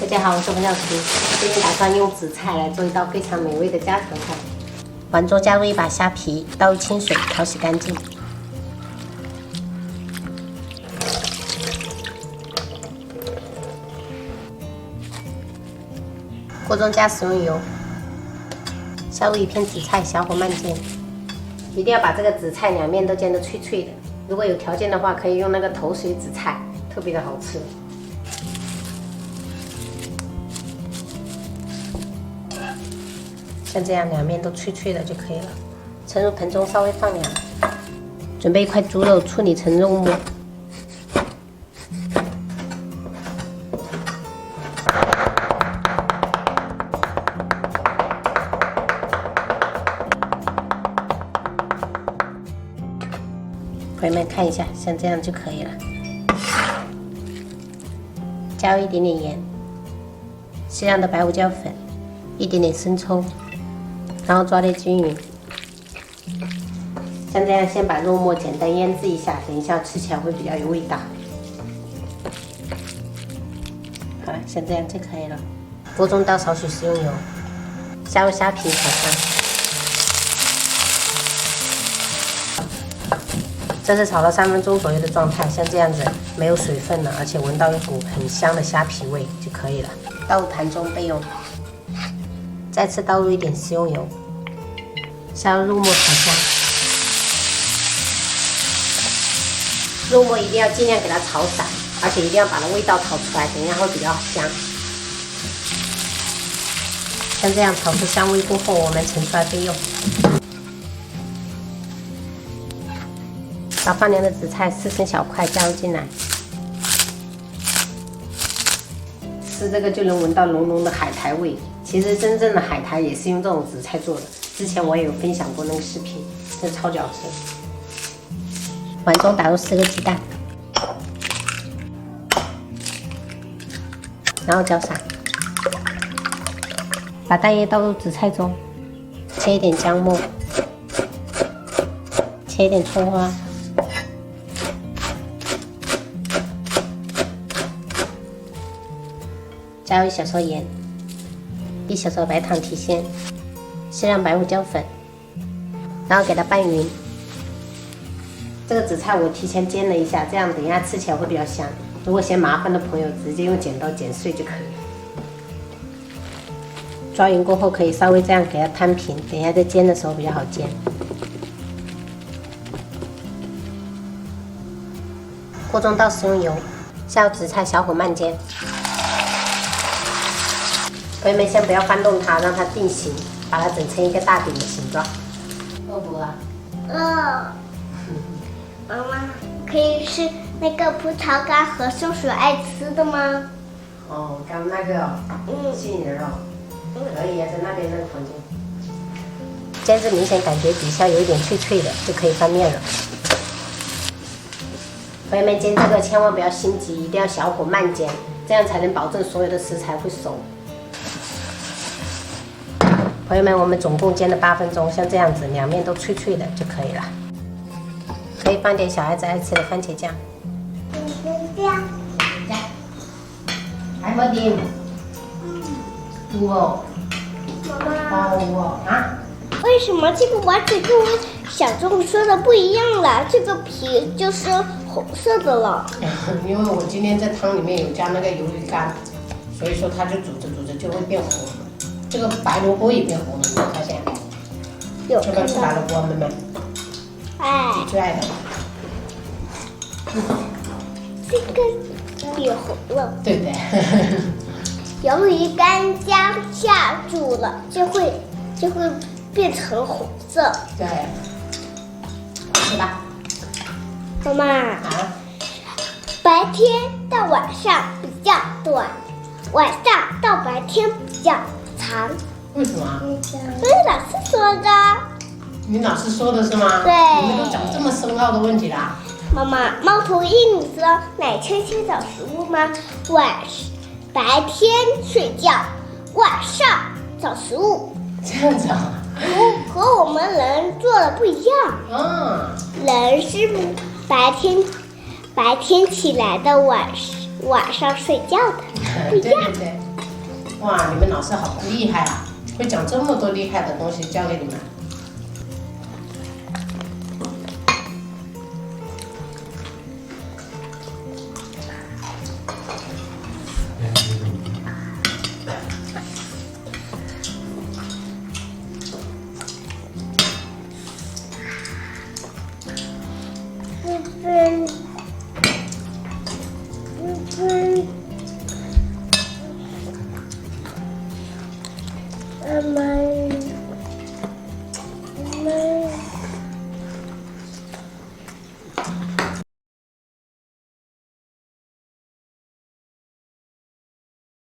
大家好，我是冯小厨，今天打算用紫菜来做一道非常美味的家常菜。碗中加入一把虾皮，倒入清水淘洗干净。锅中加食用油，下入一片紫菜，小火慢煎。一定要把这个紫菜两面都煎得脆脆的。如果有条件的话，可以用那个头水紫菜，特别的好吃。像这样两面都脆脆的就可以了。盛入盆中，稍微放凉。准备一块猪肉，处理成肉末。朋友们看一下，像这样就可以了。加入一点点盐，适量的白胡椒粉，一点点生抽。然后抓得均匀，像这样先把肉末简单腌制一下，等一下吃起来会比较有味道。好了，像这样就可以了。锅中倒少许食用油，下入虾皮炒香。这是炒了3分钟左右的状态，像这样子没有水分了，而且闻到一股很香的虾皮味就可以了。倒入盘中备用。再次倒入一点食用油，下入肉末炒香。肉末一定要尽量给它炒散，而且一定要把它味道炒出来，等一下会比较香。像这样炒出香味过后，我们盛出来备用。把放凉的紫菜撕成小块加入进来。吃这个就能闻到浓浓的海苔味。其实真正的海苔也是用这种紫菜做的，之前我也有分享过那个视频，真超级好吃。碗中打入4个鸡蛋，然后搅散，把蛋液倒入紫菜中，切一点姜末，切一点葱花，加入1小勺盐。1小勺白糖提鲜，适量白胡椒粉，然后给它拌匀。这个紫菜我提前煎了一下，这样等一下吃起来会比较香。如果嫌麻烦的朋友，直接用剪刀剪碎就可以。抓匀过后，可以稍微这样给它摊平，等一下在煎的时候比较好煎。锅中倒食用油，下入紫菜，小火慢煎。朋友们先不要翻动它，让它定型，把它整成一个大饼的形状。饿不饿？妈妈，可以吃那个葡萄干和松鼠爱吃的吗？哦，刚那个杏仁哦，可以啊，在那边那个房间。煎至明显感觉底下有一点脆脆的，就可以翻面了。朋友们煎这个千万不要心急，一定要小火慢煎，这样才能保证所有的食材会熟。朋友们，我们总共煎了8分钟，像这样子两面都脆脆的就可以了。可以放点小孩子爱吃的番茄酱。还没点。有哦。妈妈。哦啊？为什么这个完全跟我想中说的不一样了？这个皮就是红色的了。因为我今天在汤里面有加那个鱿鱼干，所以说它就煮着煮着就会变红。这个白萝卜也变红了，你有发现？有要不要吃白萝卜，妹妹？哎，最爱的。这个也红了。对不对？鱿鱼干下煮了，就会变成红色。对。吃吧。妈妈。啊？白天到晚上比较短，晚上到白天比较长。为什么？这是老师说的。你老师说的是吗？对。你们都讲这么深奥的问题啦？妈妈，猫头鹰，你知道哪天先找食物吗？白天睡觉，晚上找食物。这样子啊？和我们人做的不一样。人是白天起来的，晚上睡觉的，不一样。对。哇，你们老师好厉害啊，会讲这么多厉害的东西教给你们。妈妈。